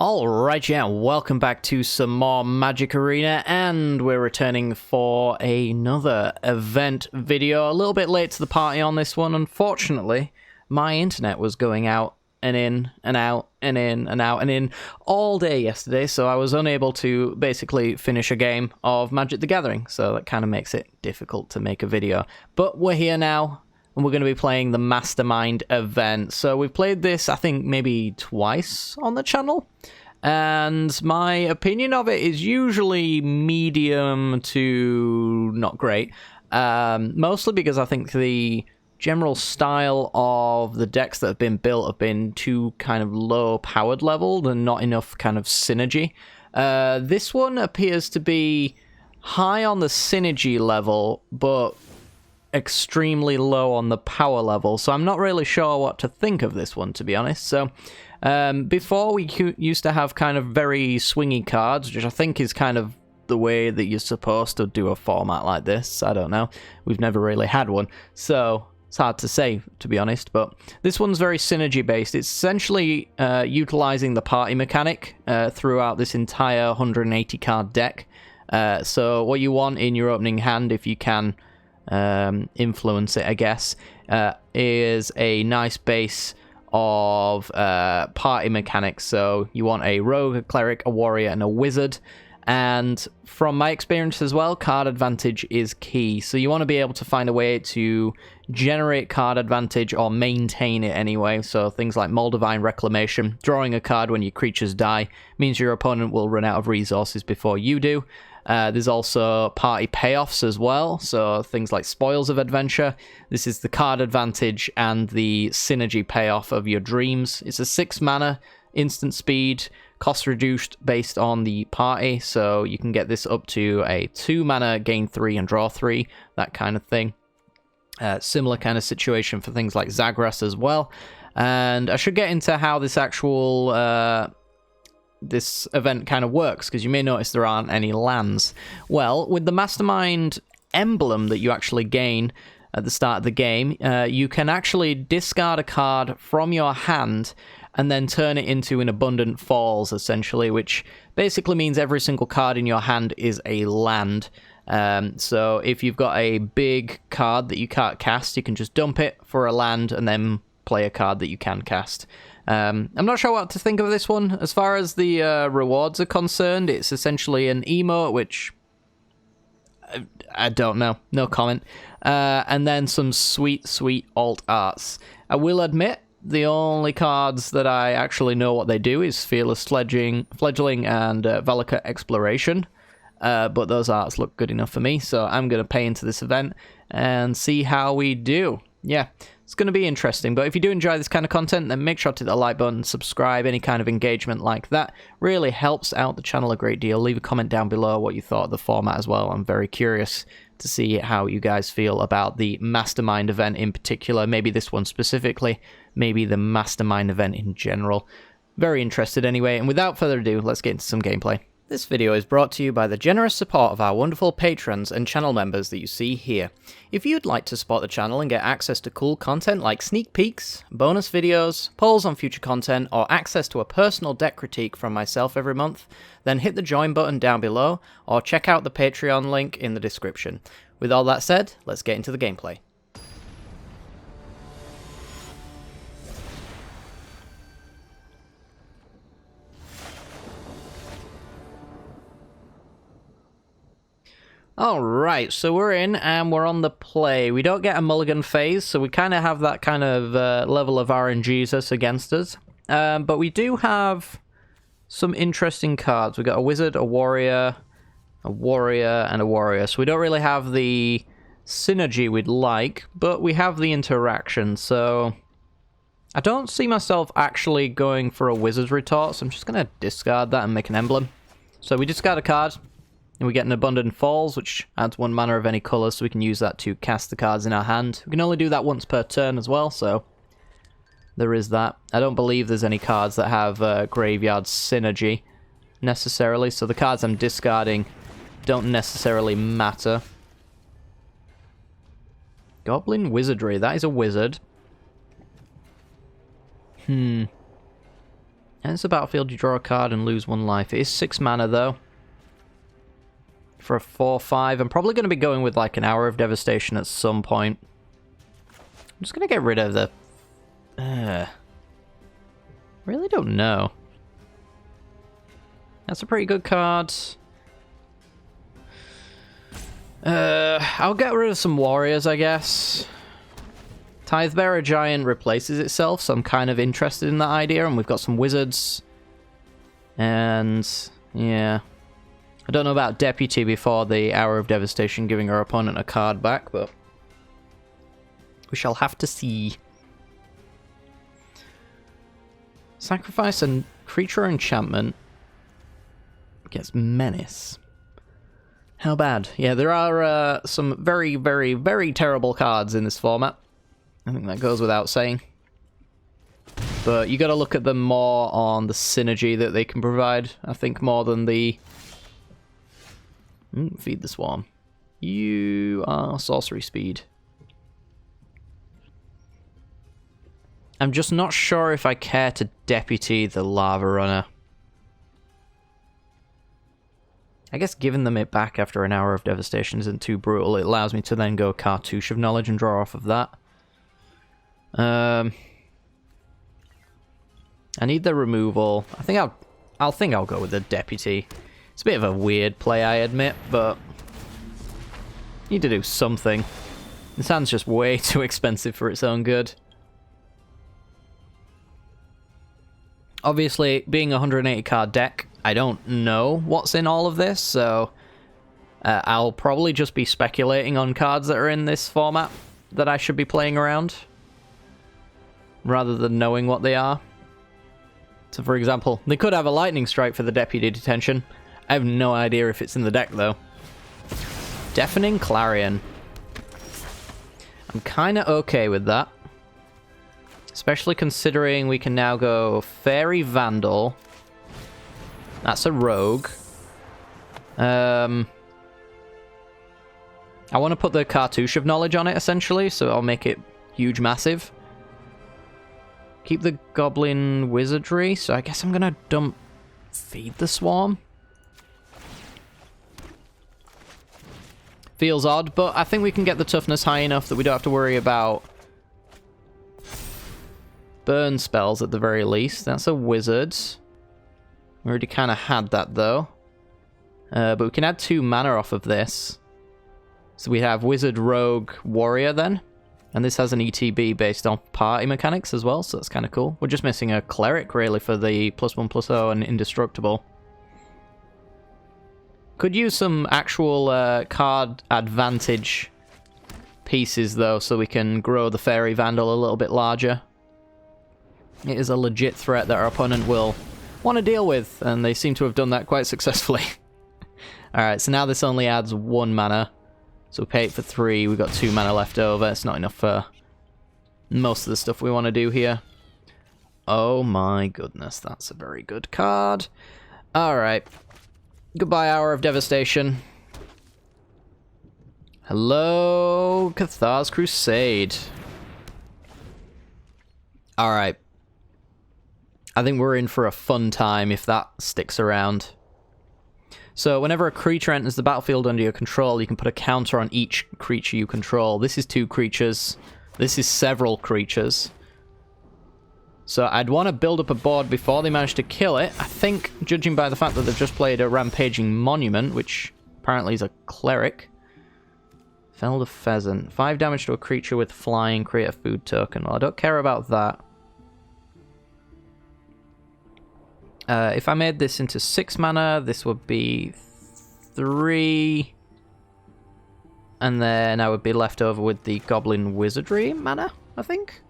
Alright, yeah, welcome back to some more Magic Arena, and we're returning for another event video. A little bit late to the party on this one. Unfortunately, my internet was going out and in and out and in and out and in all day yesterday, so I was unable to basically finish a game of Magic the Gathering, so that kind of makes it difficult to make a video. But we're here now, and we're going to be playing the Mastermind event. So we've played this, I think, maybe twice on the channel. And my opinion of it is usually medium to not great. Mostly because I think the general style of the decks that have been built have been too kind of low powered leveled and not enough kind of synergy. This one appears to be high on the synergy level, but extremely low on the power level, so I'm not really sure what to think of this one, to be honest. So before, we used to have kind of very swingy cards, which I think is kind of the way that you're supposed to do a format like this. I don't know, we've never really had one, so it's hard to say, to be honest. But this one's very synergy based. It's essentially utilizing the party mechanic throughout this entire 180 card deck. So what you want in your opening hand, if you can influence it, I guess, is a nice base of party mechanics. So you want a rogue, a cleric, a warrior, and a wizard. And from my experience as well, card advantage is key. So you want to be able to find a way to generate card advantage or maintain it anyway. So things like Moldavine Reclamation, drawing a card when your creatures die, means your opponent will run out of resources before you do. There's also party payoffs as well, so things like Spoils of Adventure. This is the card advantage and the synergy payoff of your dreams. It's a 6 mana, instant speed, cost reduced based on the party, so you can get this up to a 2 mana, gain 3 and draw 3, that kind of thing. Similar kind of situation for things like Zagras as well. And I should get into how this actual this event kind of works, because you may notice there aren't any lands. Well, with the Mastermind emblem that you actually gain at the start of the game, you can actually discard a card from your hand and then turn it into an Abundant Falls, essentially, which basically means every single card in your hand is a land. So if you've got a big card that you can't cast, you can just dump it for a land and then play a card that you can cast. I'm not sure what to think of this one. As far as the rewards are concerned, it's essentially an emote, which I don't know, no comment. And then some sweet, sweet alt arts. I will admit, the only cards that I actually know what they do is Fearless Fledgling and Valakut Exploration. But those arts look good enough for me, so I'm going to pay into this event and see how we do. Yeah, it's going to be interesting. But if you do enjoy this kind of content, then make sure to hit the like button, subscribe. Any kind of engagement like that really helps out the channel a great deal. Leave a comment down below what you thought of the format as well. I'm very curious to see how you guys feel about the Mastermind event in particular. Maybe this one specifically, maybe the Mastermind event in general. Very interested anyway. And without further ado, let's get into some gameplay. This video is brought to you by the generous support of our wonderful patrons and channel members that you see here. If you'd like to support the channel and get access to cool content like sneak peeks, bonus videos, polls on future content, or access to a personal deck critique from myself every month, then hit the join button down below, or check out the Patreon link in the description. With all that said, let's get into the gameplay. Alright, so we're in and we're on the play. We don't get a mulligan phase, so we kind of have that kind of level of RNGesus against us. But we do have some interesting cards. We've got a wizard, a warrior, and a warrior. So we don't really have the synergy we'd like, but we have the interaction. So I don't see myself actually going for a wizard's retort, so I'm just going to discard that and make an emblem. So we discard a card. And we get an Abundant Falls, which adds 1 mana of any colour, so we can use that to cast the cards in our hand. We can only do that once per turn as well, so there is that. I don't believe there's any cards that have Graveyard Synergy, necessarily, so the cards I'm discarding don't necessarily matter. Goblin Wizardry, that is a wizard. And it's a battlefield, you draw a card and lose 1 life. It is 6 mana though. For a 4/5. I'm probably going to be going with like an Hour of Devastation at some point. I'm just going to get rid of the... really don't know. That's a pretty good card. I'll get rid of some warriors, I guess. Tidebearer Giant replaces itself, so I'm kind of interested in that idea, and we've got some wizards. And, yeah. I don't know about Deputy before the Hour of Devastation giving our opponent a card back, but we shall have to see. Sacrifice a creature enchantment against Menace. How bad? Yeah, there are some very, very, very terrible cards in this format. I think that goes without saying. But you got to look at them more on the synergy that they can provide, I think, more than the... feed the Swarm. You are sorcery speed. I'm just not sure if I care to Deputy the Lava Runner. I guess giving them it back after an Hour of Devastation isn't too brutal. It allows me to then go Cartouche of Knowledge and draw off of that. I need the removal. I think I'll go with the Deputy. It's a bit of a weird play, I admit, but need to do something. This hand's just way too expensive for its own good. Obviously, being a 180 card deck, I don't know what's in all of this, so I'll probably just be speculating on cards that are in this format that I should be playing around, rather than knowing what they are. So, for example, they could have a Lightning Strike for the Deputy Detention. I have no idea if it's in the deck, though. Deafening Clarion. I'm kind of okay with that. Especially considering we can now go Fairy Vandal. That's a rogue. I want to put the Cartouche of Knowledge on it, essentially, so I'll make it huge, massive. Keep the Goblin Wizardry, so I guess I'm going to dump Feed the Swarm. Feels odd, but I think we can get the toughness high enough that we don't have to worry about burn spells at the very least. That's a wizard. We already kind of had that, though. But we can add 2 mana off of this. So we have Wizard, Rogue, Warrior, then. And this has an ETB based on party mechanics as well, so that's kind of cool. We're just missing a Cleric, really, for the +1/+0 and Indestructible. Could use some actual card advantage pieces, though, so we can grow the Fairy Vandal a little bit larger. It is a legit threat that our opponent will want to deal with, and they seem to have done that quite successfully. Alright, so now this only adds 1 mana. So we pay it for 3, we've got 2 mana left over. It's not enough for most of the stuff we want to do here. Oh my goodness, that's a very good card. Alright. Goodbye, Hour of Devastation. Hello, Cathar's Crusade. Alright. I think we're in for a fun time if that sticks around. So whenever a creature enters the battlefield under your control, you can put a counter on each creature you control. This is 2 creatures. This is several creatures. So I'd want to build up a board before they manage to kill it. I think, judging by the fact that they've just played a Rampaging Monument, which apparently is a Cleric. Felled a Pheasant. 5 damage to a creature with flying, create a food token. Well, I don't care about that. If I made this into 6 mana, this would be 3. And then I would be left over with the Goblin Wizardry mana, I think.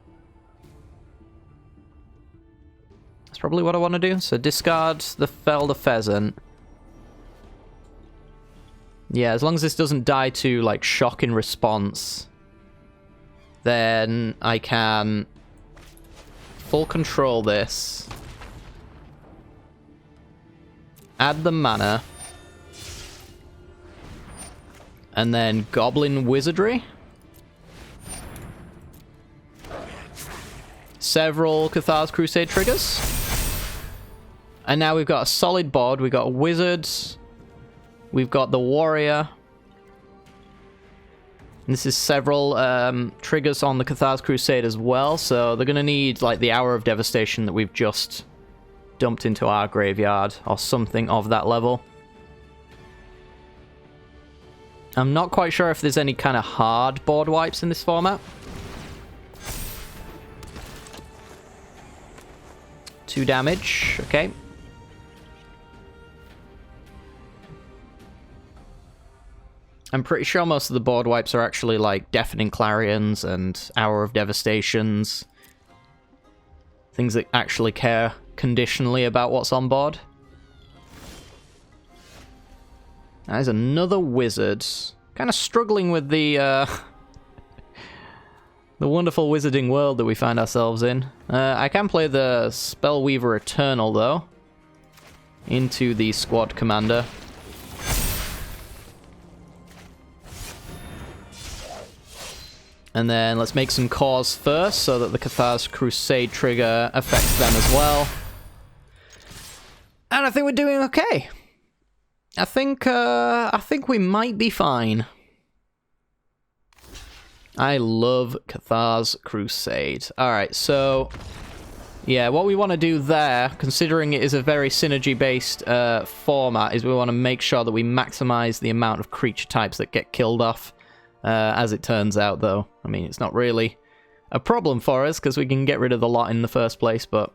That's probably what I want to do. So discard the Fell the Pheasant. Yeah, as long as this doesn't die to, like, shock in response, then I can full control this. Add the mana. And then Goblin Wizardry. Several Cathar's Crusade triggers. And now we've got a solid board. We've got wizards. We've got the warrior. And this is several triggers on the Cathars Crusade as well. So they're going to need like the Hour of Devastation that we've just dumped into our graveyard or something of that level. I'm not quite sure if there's any kind of hard board wipes in this format. 2 damage, okay. I'm pretty sure most of the board wipes are actually like Deafening Clarions and Hour of Devastations. Things that actually care conditionally about what's on board. There's another wizard. Kind of struggling with the the wonderful wizarding world that we find ourselves in. I can play the Spellweaver Eternal, though, into the squad commander. And then let's make some cores first, so that the Cathars Crusade trigger affects them as well. And I think we're doing okay. I think we might be fine. I love Cathars Crusade. Alright, so yeah, what we want to do there, considering it is a very synergy-based format, is we want to make sure that we maximize the amount of creature types that get killed off. As it turns out, though. I mean, it's not really a problem for us, because we can get rid of the lot in the first place, but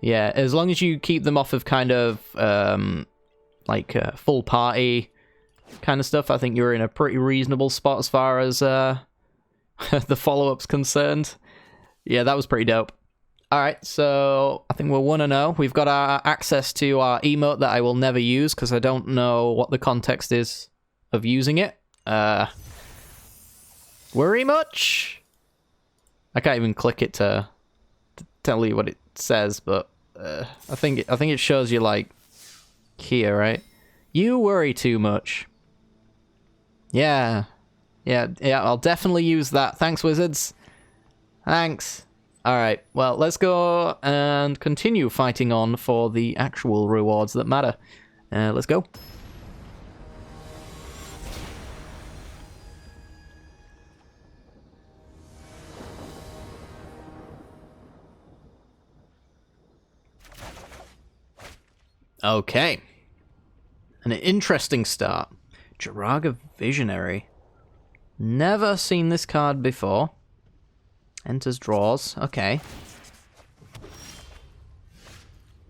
yeah, as long as you keep them off of kind of full party kind of stuff, I think you're in a pretty reasonable spot as far as the follow-up's concerned. Yeah, that was pretty dope. Alright, so I think we're 1-0. We've got our access to our emote that I will never use, because I don't know what the context is of using it. Worry much? I can't even click it to tell you what it says, but I think it shows you like here, right? You worry too much. Yeah, I'll definitely use that. Thanks, wizards. Thanks. Alright, well, let's go and continue fighting on for the actual rewards that matter. Let's go. Okay. An interesting start. Jiraga Visionary. Never seen this card before. Enters draws. Okay.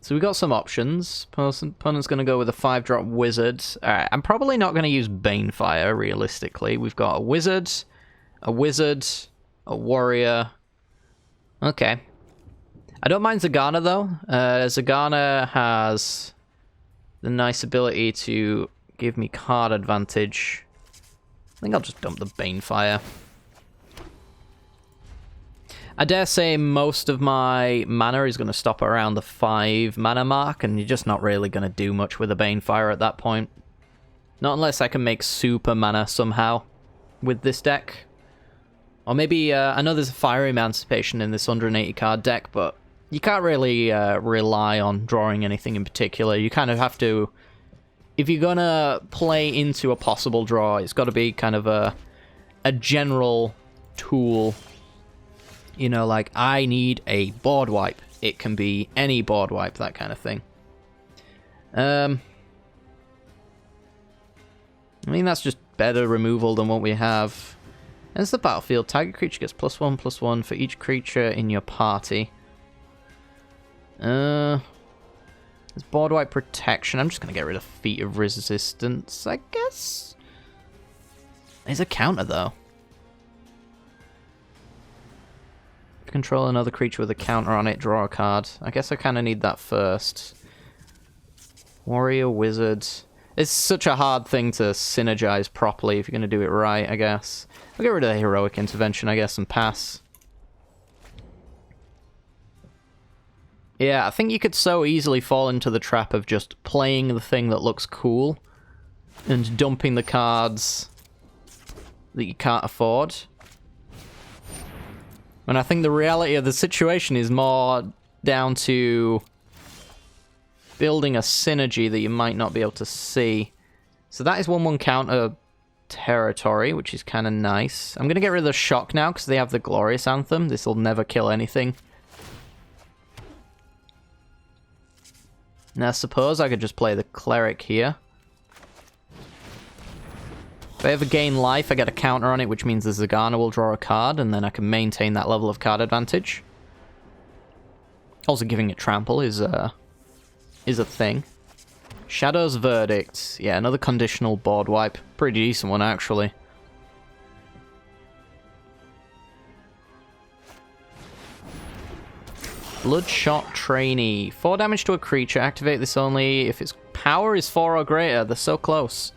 So we got some options. Opponent's going to go with a 5-drop wizard. Alright, I'm probably not going to use Banefire, realistically. We've got a wizard, a warrior. Okay. I don't mind Zagana, though. Zagana has the nice ability to give me card advantage. I think I'll just dump the Banefire. I dare say most of my mana is going to stop around the 5 mana mark, and you're just not really going to do much with a Banefire at that point. Not unless I can make super mana somehow with this deck. Or maybe, I know there's a Fire Emancipation in this 180 card deck, but you can't really rely on drawing anything in particular. You kind of have to... If you're gonna play into a possible draw, it's got to be kind of a general tool. You know, like, I need a board wipe. It can be any board wipe, that kind of thing. I mean, that's just better removal than what we have. Ends the battlefield. Target creature gets +1/+1 for each creature in your party. There's board wipe protection. I'm just going to get rid of Feat of Resistance, I guess. There's a counter, though. Control another creature with a counter on it, draw a card. I guess I kind of need that first. Warrior, wizard. It's such a hard thing to synergize properly if you're going to do it right, I guess. I'll get rid of the heroic intervention, I guess, and pass. Yeah, I think you could so easily fall into the trap of just playing the thing that looks cool and dumping the cards that you can't afford. And I think the reality of the situation is more down to building a synergy that you might not be able to see. So that is 1/1 counter territory, which is kind of nice. I'm going to get rid of the shock now because they have the Glorious Anthem. This will never kill anything. Now, suppose I could just play the Cleric here. If I ever gain life, I get a counter on it, which means the Zagana will draw a card, and then I can maintain that level of card advantage. Also, giving it trample is a thing. Shadow's Verdict. Yeah, another conditional board wipe. Pretty decent one, actually. Bloodshot Trainee. 4 damage to a creature. Activate this only if its power is 4 or greater. They're so close.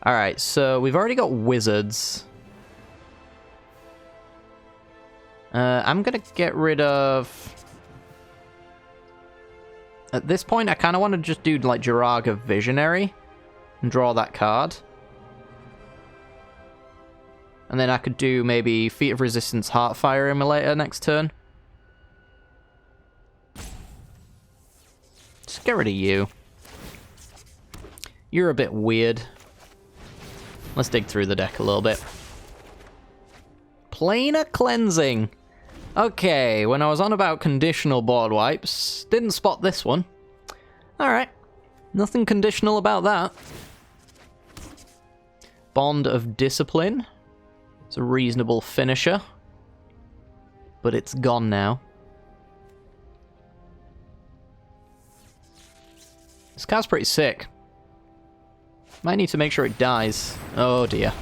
Alright, so we've already got wizards. I'm going to get rid of... At this point, I kind of want to just do, like, Jiraga Visionary and draw that card. And then I could do maybe Feat of Resistance Heartfire Immolator next turn. Just get rid of you. You're a bit weird. Let's dig through the deck a little bit. Planar Cleansing. Okay, when I was on about conditional board wipes, didn't spot this one. Alright, nothing conditional about that. Bond of Discipline. It's a reasonable finisher. But it's gone now. This card's pretty sick. Might need to make sure it dies. Oh dear.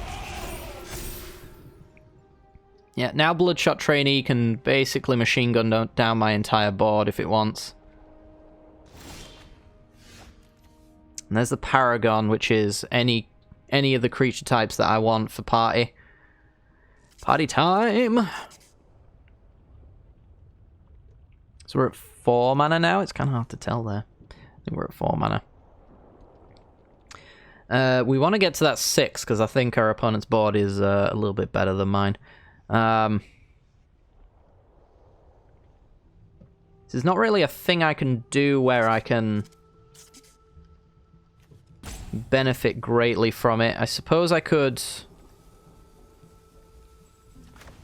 Yeah, now Bloodshot Trainee can basically machine gun down my entire board if it wants. And there's the Paragon, which is any of the creature types that I want for party. Party time! So we're at 4 mana now? It's kind of hard to tell there. I think we're at 4 mana. We want to get to that 6, because I think our opponent's board is a little bit better than mine. There's not really a thing I can do where I can benefit greatly from it. I suppose I could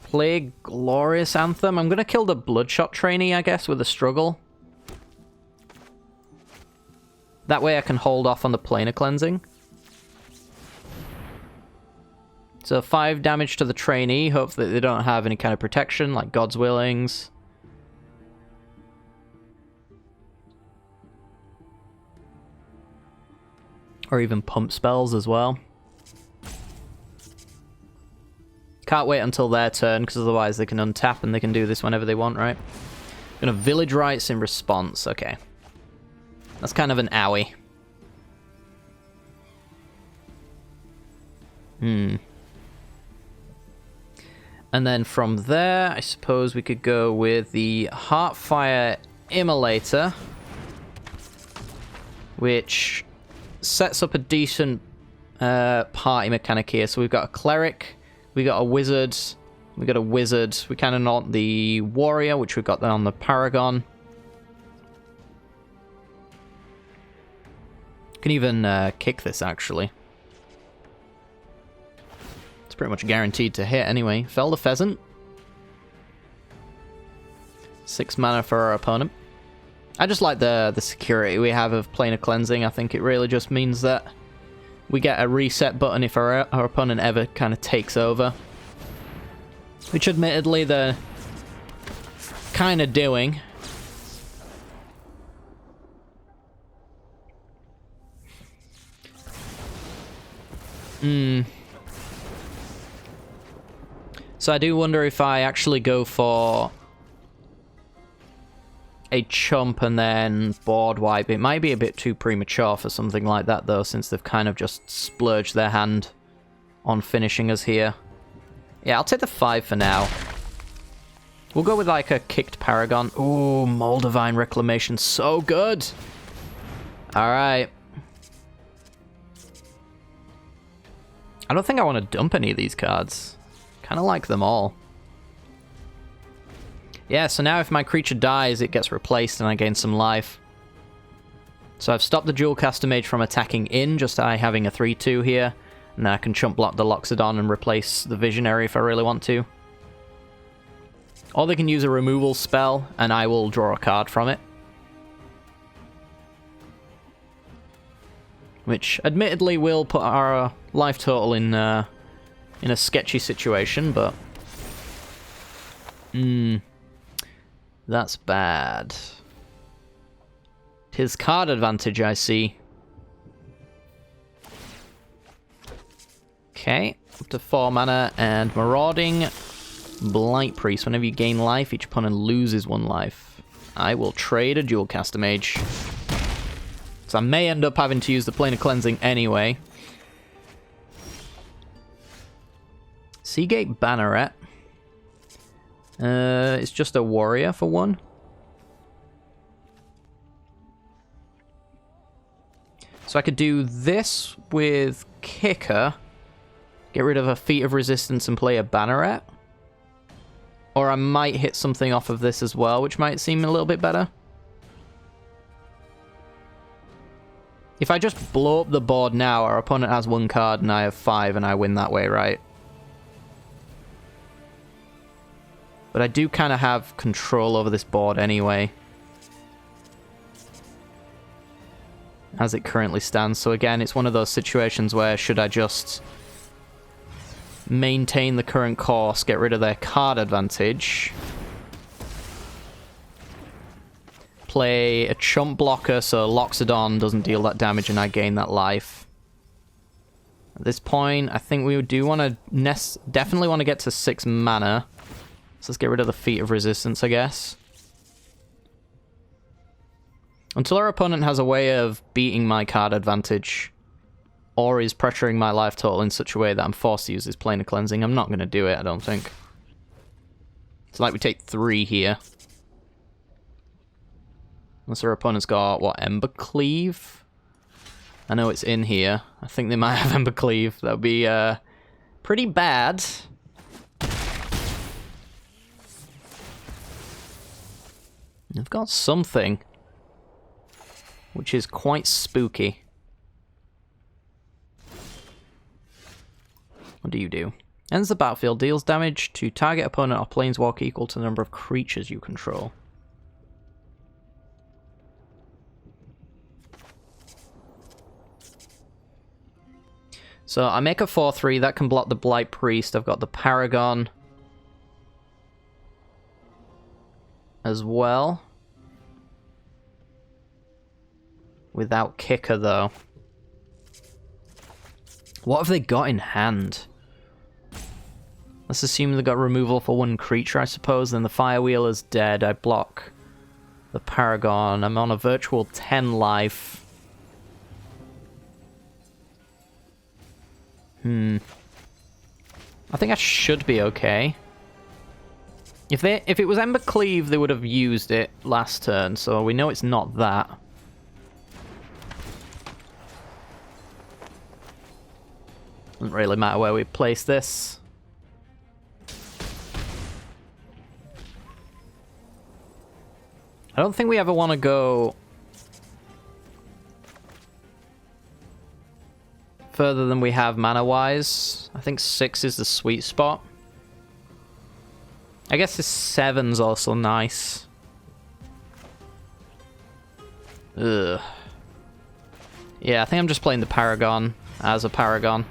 play Glorious Anthem. I'm going to kill the Bloodshot Trainee, I guess, with a struggle. That way I can hold off on the Planar Cleansing. So 5 damage to the trainee. Hope that they don't have any kind of protection, like God's Willings. Or even pump spells as well. Can't wait until their turn, because otherwise they can untap and they can do this whenever they want, right? Gonna Village Rites in response. Okay. That's kind of an owie. And then from there, I suppose we could go with the Heartfire Immolator, which sets up a decent party mechanic here. So we've got a Cleric, we got a Wizard, we got a Wizard. We kind of not the Warrior, which we've got there on the Paragon. Can even kick this, actually. Pretty much guaranteed to hit anyway. Fell the Pheasant. 6 mana for our opponent. I just like the security we have of Planar Cleansing. I think it really just means that we get a reset button if our opponent ever kind of takes over. Which admittedly they're kind of doing. So I do wonder if I actually go for a chump and then board wipe. It might be a bit too premature for something like that, though, since they've kind of just splurged their hand on finishing us here. Yeah, I'll take the 5 for now. We'll go with, like, a kicked Paragon. Ooh, Moldavine Reclamation. So good! Alright. I don't think I want to dump any of these cards. Kind of like them all. Yeah, so now if my creature dies, it gets replaced and I gain some life. So I've stopped the Dualcaster Mage from attacking in, just I having a 3-2 here. And then I can chump block the Loxodon and replace the Visionary if I really want to. Or they can use a removal spell, and I will draw a card from it. Which, admittedly, will put our life total in a sketchy situation, but... that's bad. 'Tis card advantage, I see. Okay, up to 4 mana, and Marauding Blight Priest. Whenever you gain life, each opponent loses 1 life. I will trade a Dualcaster Mage. So I may end up having to use the Plane of Cleansing anyway. Seagate Banneret. It's just a warrior for 1. So I could do this with Kicker. Get rid of a Feat of Resistance and play a Banneret. Or I might hit something off of this as well, which might seem a little bit better. If I just blow up the board now, our opponent has 1 card and I have 5 and I win that way, right? But I do kind of have control over this board anyway. As it currently stands. So again, it's one of those situations where should I just maintain the current course, get rid of their card advantage, play a chump blocker so Loxodon doesn't deal that damage and I gain that life. At this point, I think we do want to definitely want to get to 6 mana. So let's get rid of the Feat of Resistance, I guess. Until our opponent has a way of beating my card advantage, or is pressuring my life total in such a way that I'm forced to use this Plane of Cleansing, I'm not going to do it, I don't think. It's like we take 3 here. Unless our opponent's got, what, Embercleave? I know it's in here. I think they might have Embercleave. That would be pretty bad. I've got something, which is quite spooky. What do you do? Ends the battlefield, deals damage to target opponent or planeswalker equal to the number of creatures you control. So I make a 4/3, that can block the Blight Priest. I've got the Paragon as well. Without Kicker, though. What have they got in hand? Let's assume they got removal for 1 creature, I suppose. Then the Firewheel is dead. I block the Paragon. I'm on a virtual 10 life. I think I should be okay. If it was Embercleave, they would have used it last turn, so we know it's not that. Doesn't really matter where we place this. I don't think we ever want to go further than we have mana-wise. I think 6 is the sweet spot. I guess this 7's also nice. Ugh. Yeah, I think I'm just playing the Paragon as a Paragon.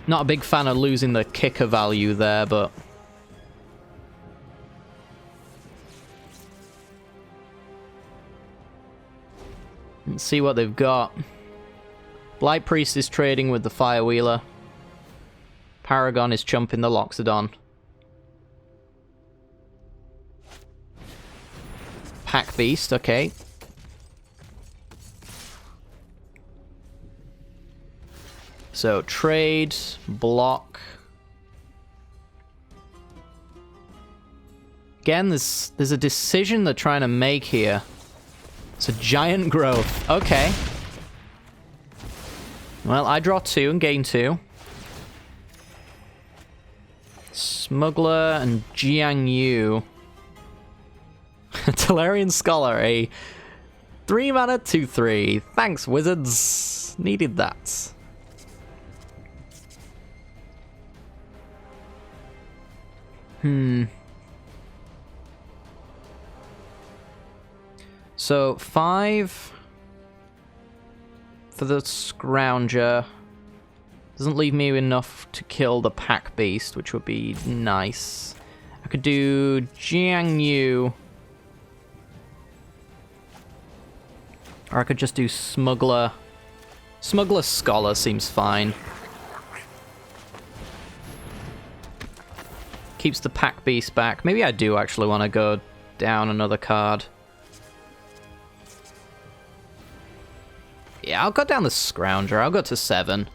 Not a big fan of losing the Kicker value there, but... let's see what they've got. Blight Priest is trading with the Firewheeler. Paragon is chumping the Loxodon. Pack Beast, okay. So, trade, block. Again, there's a decision they're trying to make here. It's a giant growth. Okay. Well, I draw 2 and gain 2. Smuggler and Jiang Yu. Tolarian Scholar, a 3 mana 2/3. Thanks, wizards. Needed that. So 5 for the Scrounger. Doesn't leave me enough to kill the Pack Beast, which would be nice. I could do Jiang Yu. Or I could just do Smuggler. Smuggler Scholar seems fine. Keeps the Pack Beast back. Maybe I do actually want to go down another card. Yeah, I'll go down the Scrounger. I'll go to 7.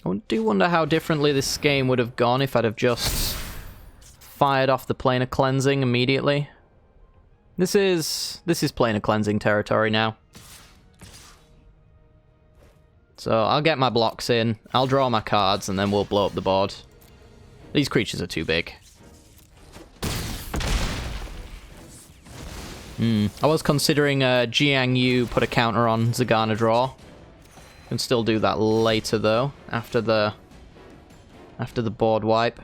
I do wonder how differently this game would have gone if I'd have just fired off the Planar Cleansing immediately. This is Planar Cleansing territory now. So I'll get my blocks in, I'll draw my cards, and then we'll blow up the board. These creatures are too big. I was considering Jiang Yu put a counter on Zagana draw. Can still do that later though, after the board wipe.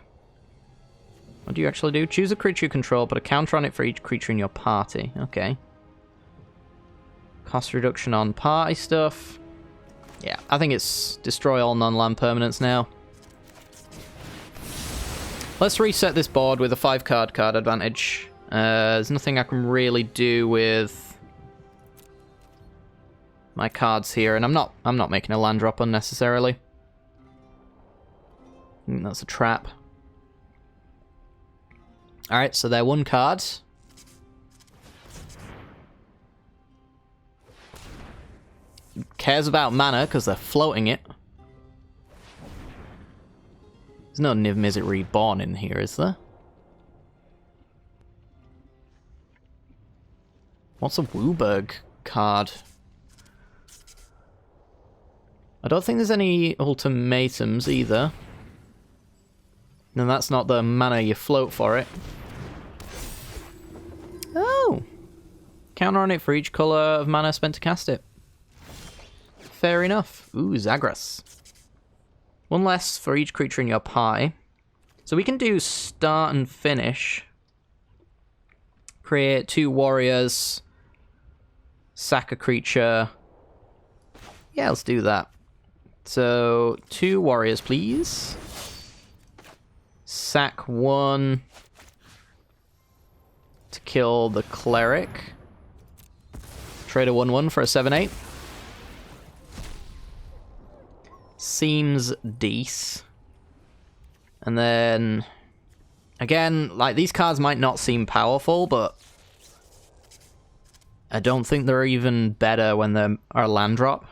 What do you actually do? Choose a creature you control, put a counter on it for each creature in your party. Okay. Cost reduction on party stuff. Yeah, I think it's destroy all non-land permanents now. Let's reset this board with a 5-card card advantage. There's nothing I can really do with my cards here, and I'm not making a land drop unnecessarily. I think that's a trap. Alright, so they're 1 card. Cares about mana because they're floating it. There's no Niv Mizzet Reborn in here, is there? What's a Wooburg card? I don't think there's any ultimatums either. No, that's not the mana you float for it. Oh! Counter on it for each colour of mana spent to cast it. Fair enough. Ooh, Zagras. 1 less for each creature in your pie. So we can do start and finish. Create 2 warriors. Sack a creature. Yeah, let's do that. So, 2 warriors, please. Sack 1 to kill the cleric. Trade a 1/1 for a 7/8. Seems decent. And then, again, like, these cards might not seem powerful, but I don't think they're even better when they are land drop.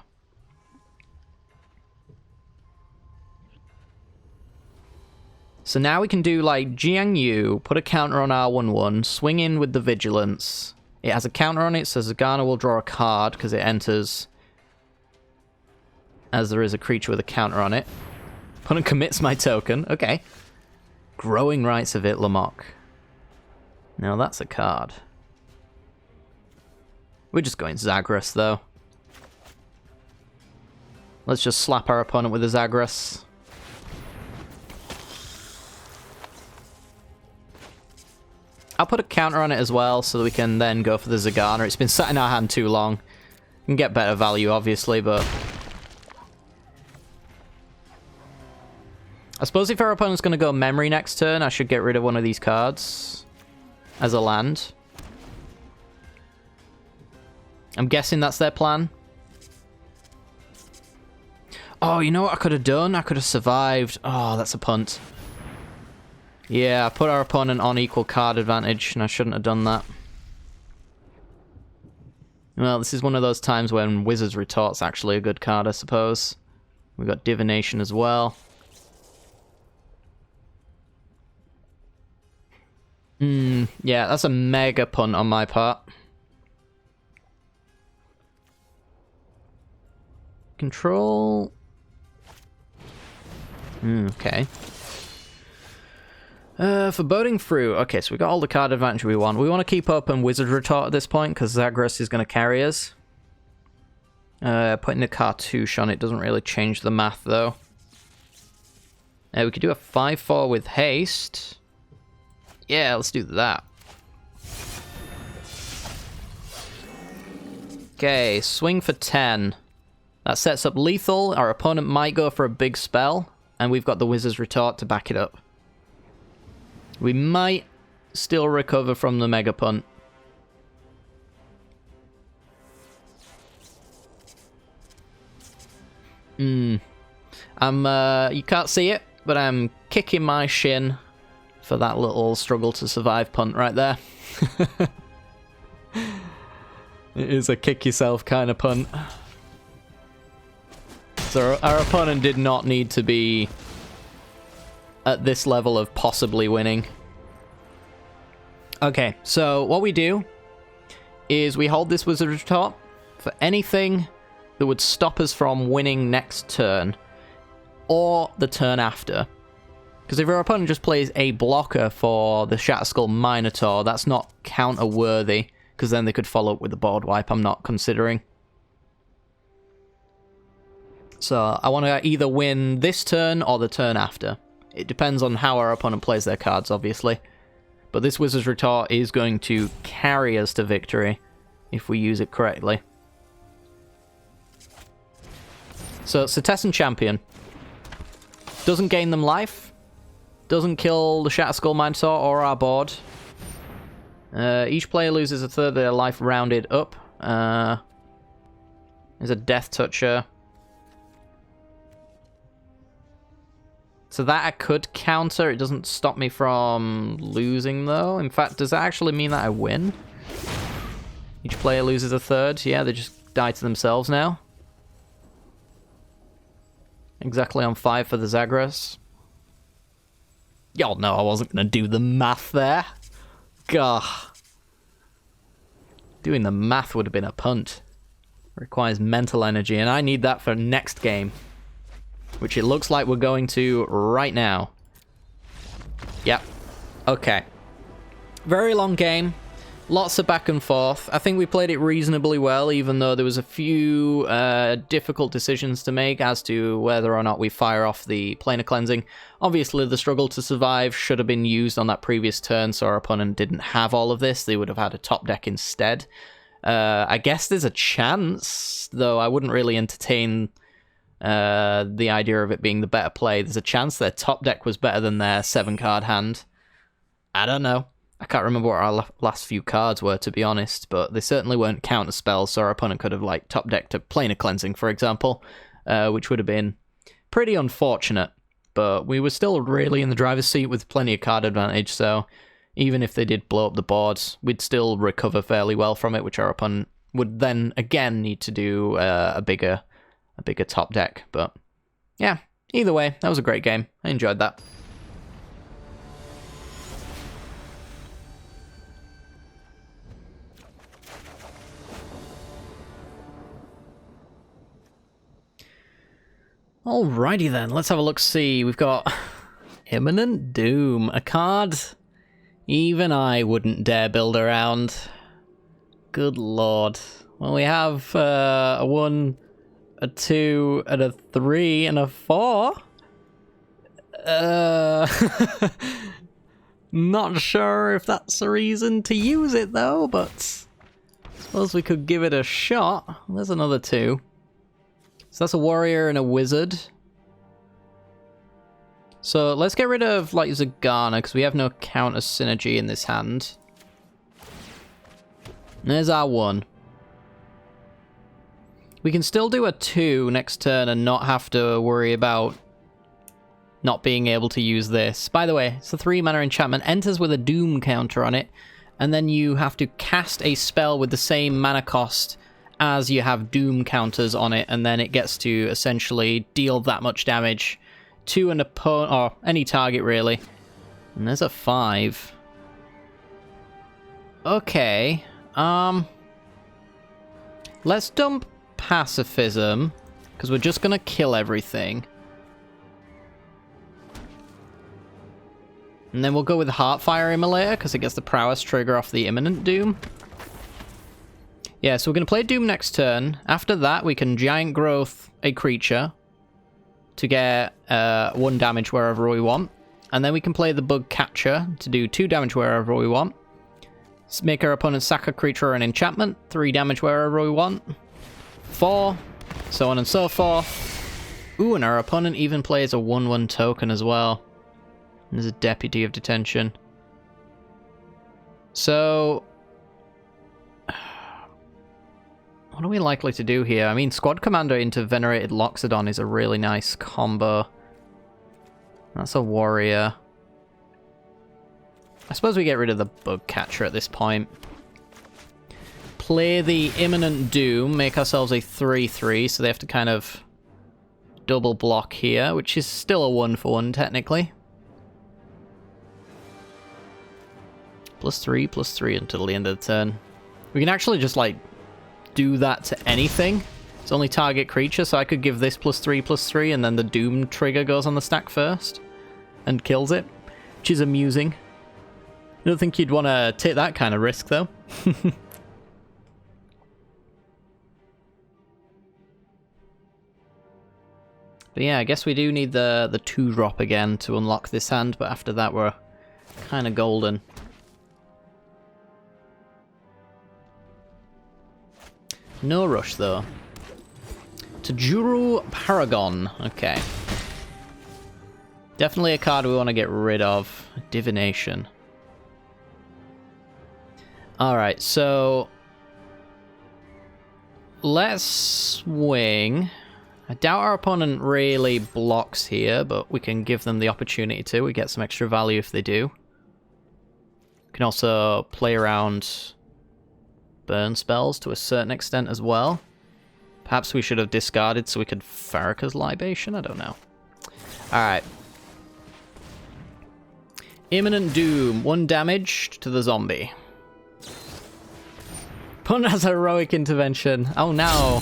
So now we can do, like, Jiang Yu, put a counter on our 1/1, swing in with the Vigilance. It has a counter on it, so Zagana will draw a card because it enters as there is a creature with a counter on it. Opponent commits my token. Okay. Growing Rites of Itlamok. Now that's a card. We're just going Zagras, though. Let's just slap our opponent with a Zagras. I'll put a counter on it as well, so that we can then go for the Zagana. It's been sat in our hand too long. We can get better value, obviously, but I suppose if our opponent's going to go Memory next turn, I should get rid of one of these cards as a land. I'm guessing that's their plan. Oh, you know what I could have done? I could have survived. Oh, that's a punt. Yeah, I put our opponent on equal card advantage, and I shouldn't have done that. Well, this is one of those times when Wizard's Retort's actually a good card, I suppose. We've got Divination as well. Yeah, that's a mega punt on my part. control. Okay. Foreboding Fruit. Okay, so we got all the card advantage we want. We want to keep open Wizard Retort at this point, because Zagreus is going to carry us. Putting the cartouche on it doesn't really change the math, though. We could do a 5-4 with haste. Yeah, let's do that. Okay, swing for 10. That sets up lethal. Our opponent might go for a big spell, and we've got the Wizard's Retort to back it up. We might still recover from the Mega Punt. You can't see it, but I'm kicking my shin for that little struggle to survive punt right there. It is a kick yourself kind of punt. So our opponent did not need to be at this level of possibly winning. Okay, so what we do is we hold this Wizard Retort for anything that would stop us from winning next turn or the turn after. Because if our opponent just plays a blocker for the Shatterskull Minotaur, that's not counter-worthy, because then they could follow up with the board wipe I'm not considering. So I want to either win this turn or the turn after. It depends on how our opponent plays their cards, obviously. But this Wizard's Retort is going to carry us to victory if we use it correctly. So, Setessan Champion. Doesn't gain them life. Doesn't kill the Shatterskull Minotaur or our board. Each player loses a third of their life rounded up. There's a Death Toucher. So that I could counter. It doesn't stop me from losing, though. In fact, does that actually mean that I win? Each player loses a third. Yeah, they just die to themselves now. Exactly on 5 for the Zagreus. Y'all know I wasn't going to do the math there. Gah. Doing the math would have been a punt. Requires mental energy, and I need that for next game. Which it looks like we're going to right now. Yep. Okay. Very long game. Lots of back and forth. I think we played it reasonably well, even though there was a few difficult decisions to make as to whether or not we fire off the Planar Cleansing. Obviously, the struggle to survive should have been used on that previous turn, so our opponent didn't have all of this. They would have had a top deck instead. I guess there's a chance, though I wouldn't really entertain the idea of it being the better play. There's a chance their top deck was better than their 7-card hand. I don't know. I can't remember what our last few cards were, to be honest, but they certainly weren't counter spells, so our opponent could have like top decked a Planar Cleansing, for example, which would have been pretty unfortunate. But we were still really in the driver's seat with plenty of card advantage, so even if they did blow up the boards, we'd still recover fairly well from it, which our opponent would then again need to do a bigger top deck. But yeah, either way, that was a great game. I enjoyed that. Alrighty then, let's have a look-see. We've got Imminent Doom, a card even I wouldn't dare build around. Good lord. Well, we have a 1, a 2, and a 3, and a 4. Not sure if that's a reason to use it, though, but I suppose we could give it a shot. There's another 2. So that's a warrior and a wizard. So let's get rid of like Zagana, because we have no counter synergy in this hand. There's our 1. We can still do a 2 next turn and not have to worry about not being able to use this. By the way, it's a 3-mana enchantment, enters with a Doom counter on it, and then you have to cast a spell with the same mana cost as you have Doom counters on it, and then it gets to essentially deal that much damage to an opponent, or any target really. And there's a 5. Okay, let's dump Pacifism because we're just going to kill everything. And then we'll go with Heartfire Immolator, because it gets the prowess trigger off the Imminent Doom. Yeah, so we're going to play Doom next turn. After that, we can Giant Growth a creature to get 1 damage wherever we want. And then we can play the Bug Catcher to do 2 damage wherever we want. Make our opponent sack a creature or an enchantment, 3 damage wherever we want. 4, so on and so forth. Ooh, and our opponent even plays a 1/1 token as well. There's a Deputy of Detention. So what are we likely to do here? I mean, Squad Commander into Venerated Loxodon is a really nice combo. That's a warrior. I suppose we get rid of the Bug Catcher at this point. Play the Imminent Doom, make ourselves a 3/3, so they have to kind of double block here, which is still a 1/1 technically. +3/+3 until the end of the turn. We can actually just, like, do that to anything. It's only target creature, so I could give this +3/+3, and then the Doom trigger goes on the stack first and kills it, which is amusing. I don't think you'd want to take that kind of risk, though. But yeah, I guess we do need the 2-drop again to unlock this hand, but after that we're kind of golden. No rush, though. Tajuru Paragon. Okay. Definitely a card we want to get rid of. Divination. Alright, so let's swing. I doubt our opponent really blocks here, but we can give them the opportunity to. We get some extra value if they do. We can also play around burn spells to a certain extent as well. Perhaps we should have discarded so we could Farrakha's Libation? I don't know. Alright. Imminent Doom. 1 damage to the zombie. Opponent has Heroic Intervention. Oh no.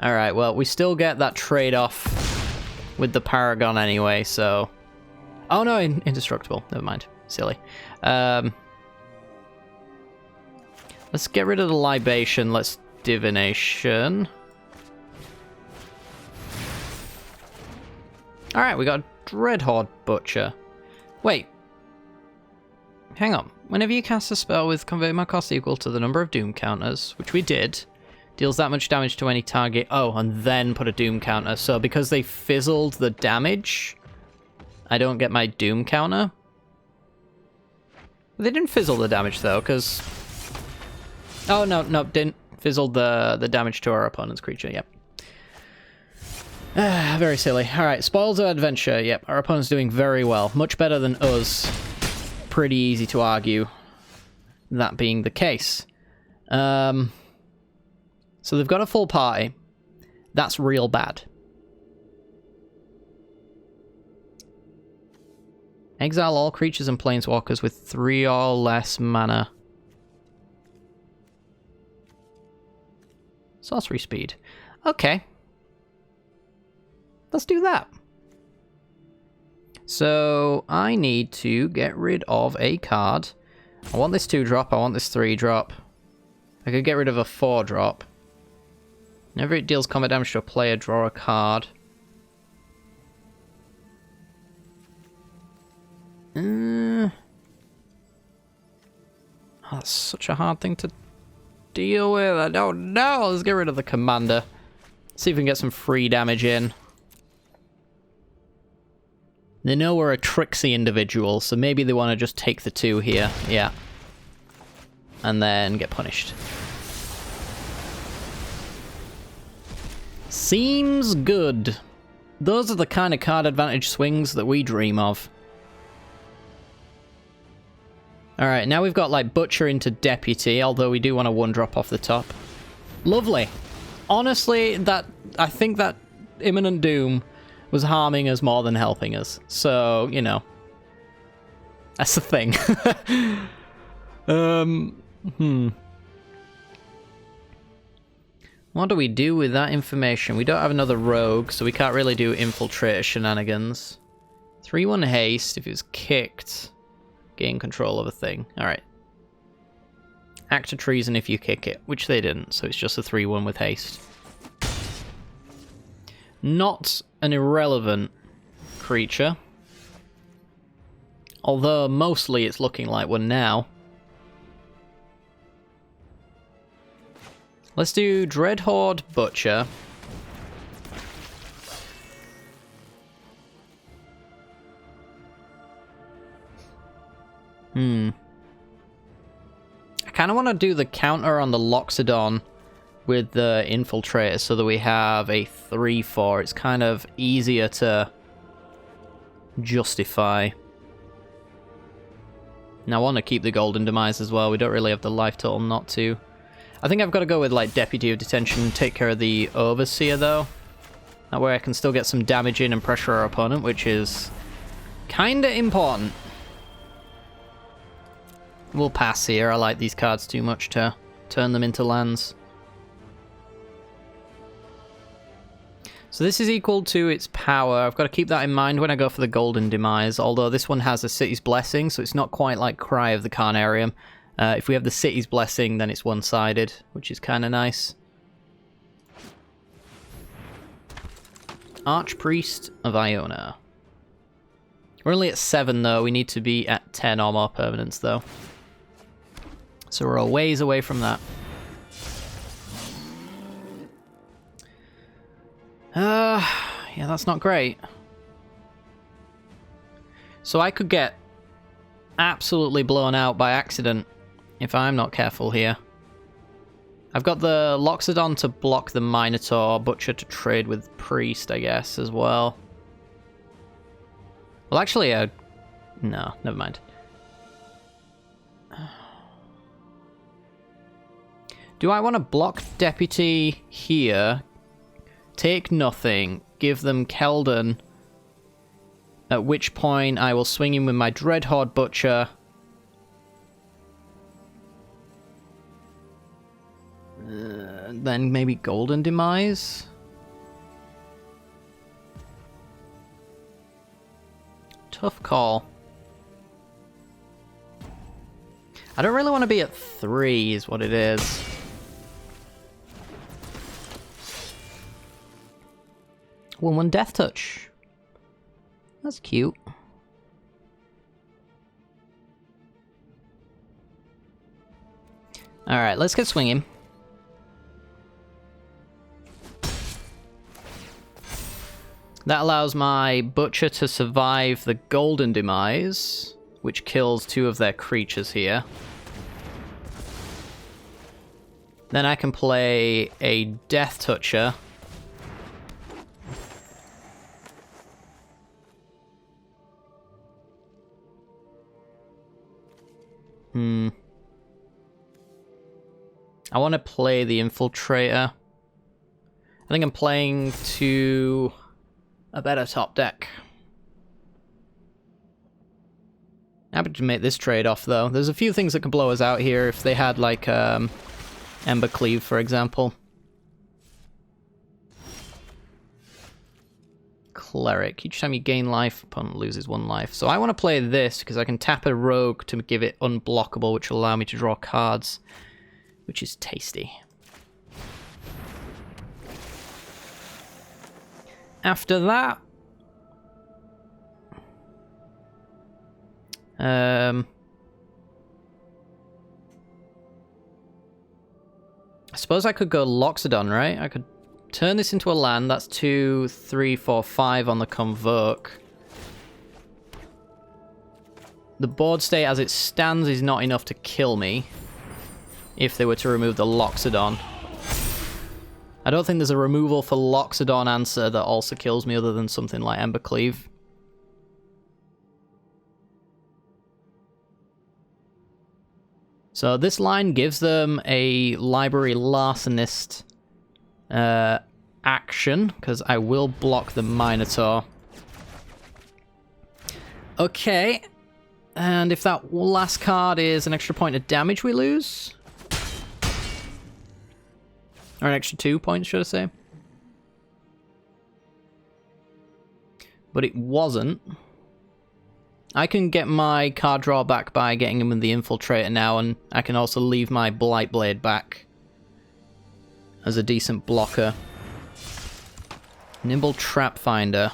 Alright, well, we still get that trade-off with the Paragon anyway, so... Oh no, indestructible. Never mind. Silly. Let's get rid of the Libation. Let's Divination. Alright, we got a Dreadhorde Butcher. Wait. Hang on. Whenever you cast a spell with converting cost equal to the number of Doom counters, which we did, deals that much damage to any target. Oh, and then put a Doom counter. So because they fizzled the damage, I don't get my Doom counter. They didn't fizzle the damage though, because... Oh, no, didn't. Fizzled the damage to our opponent's creature, yep. Very silly. Alright, Spoils of Adventure, yep. Our opponent's doing very well. Much better than us. Pretty easy to argue that being the case. So they've got a full party. That's real bad. Exile all creatures and planeswalkers with 3 or less mana. Sorcery speed. Okay. Let's do that. So, I need to get rid of a card. I want this 2-drop, I want this 3-drop. I could get rid of a 4-drop. Whenever it deals combat damage to a player, draw a card. Oh, that's such a hard thing to deal with. I don't know. Let's get rid of the commander. See if we can get some free damage in. They know we're a tricksy individual, so maybe they want to just take the 2 here. Yeah. And then get punished. Seems good. Those are the kind of card advantage swings that we dream of. Alright, now we've got, like, Butcher into Deputy, although we do want a 1-drop off the top. Lovely. Honestly, I think that Imminent Doom was harming us more than helping us. So, you know. That's the thing. What do we do with that information? We don't have another rogue, so we can't really do infiltrator shenanigans. 3-1 haste if it's kicked. Gain control of a thing. Alright. Act of treason if you kick it, which they didn't, so it's just a 3-1 with haste. Not an irrelevant creature. Although mostly it's looking like one now. Let's do Dreadhorde Butcher. I kind of want to do the counter on the Loxodon with the Infiltrator so that we have a 3-4. It's kind of easier to justify. Now I want to keep the Golden Demise as well. We don't really have the life total not to. I think I've got to go with like Deputy of Detention, take care of the Overseer though. That way I can still get some damage in and pressure our opponent, which is kind of important. We'll pass here. I like these cards too much to turn them into lands. So this is equal to its power. I've got to keep that in mind when I go for the Golden Demise, although this one has a City's Blessing, so it's not quite like Cry of the Carnarium. If we have the City's Blessing, then it's one-sided, which is kind of nice. Archpriest of Iona. We're only at 7, though. We need to be at 10 or more permanents, though. So we're a ways away from that. Yeah, that's not great. So I could get absolutely blown out by accident if I'm not careful here. I've got the Loxodon to block the Minotaur, Butcher to trade with Priest, I guess, as well. Well, actually, no, never mind. Do I want to block Deputy here, take nothing, give them Keldon, at which point I will swing in with my Dreadhorde Butcher. Then maybe Golden Demise? Tough call. I don't really want to be at 3 is what it is. One Death Touch. That's cute. Alright, let's get swinging. That allows my Butcher to survive the Golden Demise, which kills 2 of their creatures here. Then I can play a Death Toucher. I want to play the Infiltrator. I think I'm playing to a better top deck. Happy to make this trade-off, though. There's a few things that could blow us out here if they had, like, Ember Cleave, for example. Cleric. Each time you gain life, opponent loses 1 life. So I want to play this because I can tap a rogue to give it unblockable, which will allow me to draw cards, which is tasty. After that, I suppose I could go Loxodon, right? I could turn this into a land. That's 2, 3, 4, 5 on the Convoke. The board state as it stands is not enough to kill me if they were to remove the Loxodon. I don't think there's a removal for Loxodon answer that also kills me other than something like Ember Cleave. So this line gives them a Library Larcenist action, because I will block the Minotaur. Okay, and if that last card is an extra point of damage we lose... Or an extra 2 points, should I say. But it wasn't. I can get my card draw back by getting him with the Infiltrator now, and I can also leave my Blightblade back as a decent blocker. Nimble Trap Finder.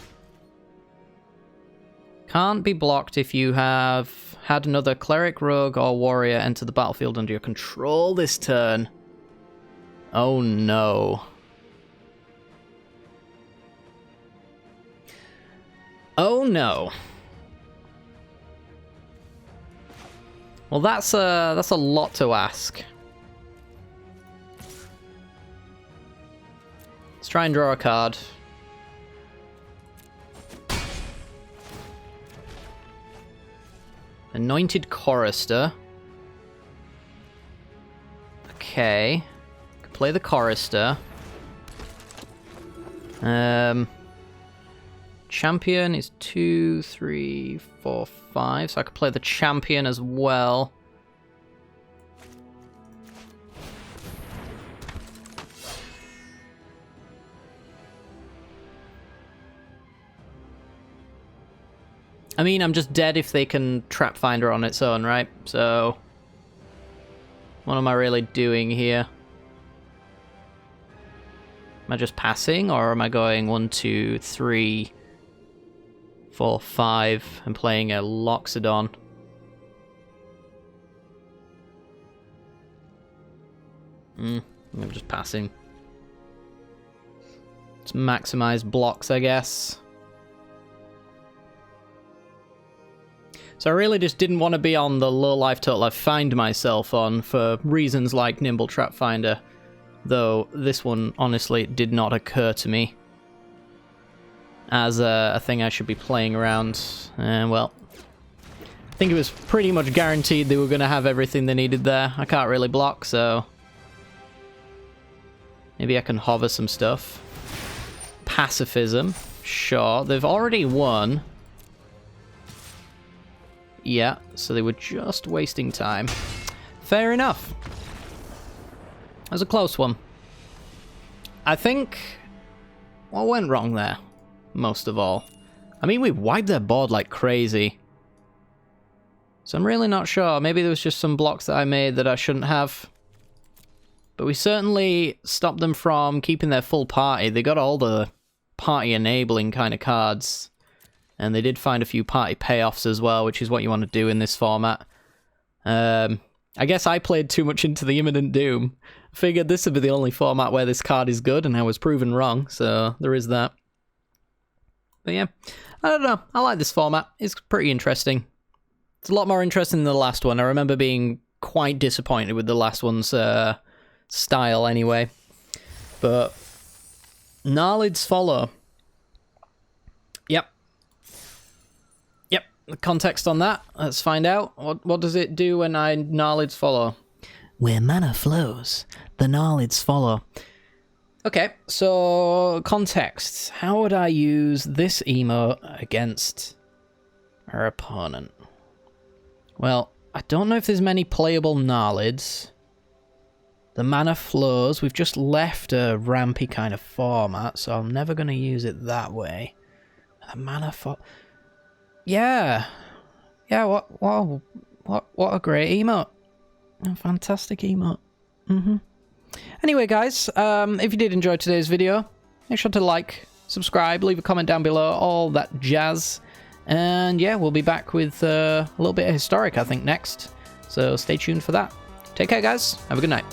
Can't be blocked if you have had another Cleric, Rogue, or Warrior enter the battlefield under your control this turn. Oh no. Oh no. Well, that's a lot to ask. Let's try and draw a card. Anointed Chorister. Okay. Could play the Chorister. Champion is 2, 3, 4, 5. So I could play the Champion as well. I mean, I'm just dead if they can Trap Finder on its own, right? So, what am I really doing here? Am I just passing, or am I going 1, 2, 3, 4, 5 and playing a Loxodon? I'm just passing. Let's maximize blocks, I guess. So I really just didn't want to be on the low life total I find myself on for reasons like Nimble Trap Finder. Though this one, honestly, did not occur to me as a thing I should be playing around. Well, I think it was pretty much guaranteed they were going to have everything they needed there. I can't really block, so maybe I can hover some stuff. Pacifism, sure. They've already won. Yeah, so they were just wasting time. Fair enough. That was a close one. I think what went wrong there, most of all? I mean, we wiped their board like crazy. So I'm really not sure. Maybe there was just some blocks that I made that I shouldn't have. But we certainly stopped them from keeping their full party. They got all the party enabling kind of cards. And they did find a few party payoffs as well, which is what you want to do in this format. I guess I played too much into the Imminent Doom. I figured this would be the only format where this card is good, and I was proven wrong, so there is that. But yeah, I don't know. I like this format. It's pretty interesting. It's a lot more interesting than the last one. I remember being quite disappointed with the last one's style anyway. But Gnarlids follow. Yep. The context on that, let's find out. What does it do when I Gnarlids follow? Where mana flows, the Gnarlids follow. Okay, so context. How would I use this emote against our opponent? Well, I don't know if there's many playable Gnarlids. The mana flows. We've just left a rampy kind of format, so I'm never going to use it that way. The mana Yeah, what a great emote. A fantastic emote. Anyway, guys, if you did enjoy today's video, make sure to like, subscribe, leave a comment down below, all that jazz. And yeah, we'll be back with a little bit of Historic, I think, next. So stay tuned for that. Take care, guys. Have a good night.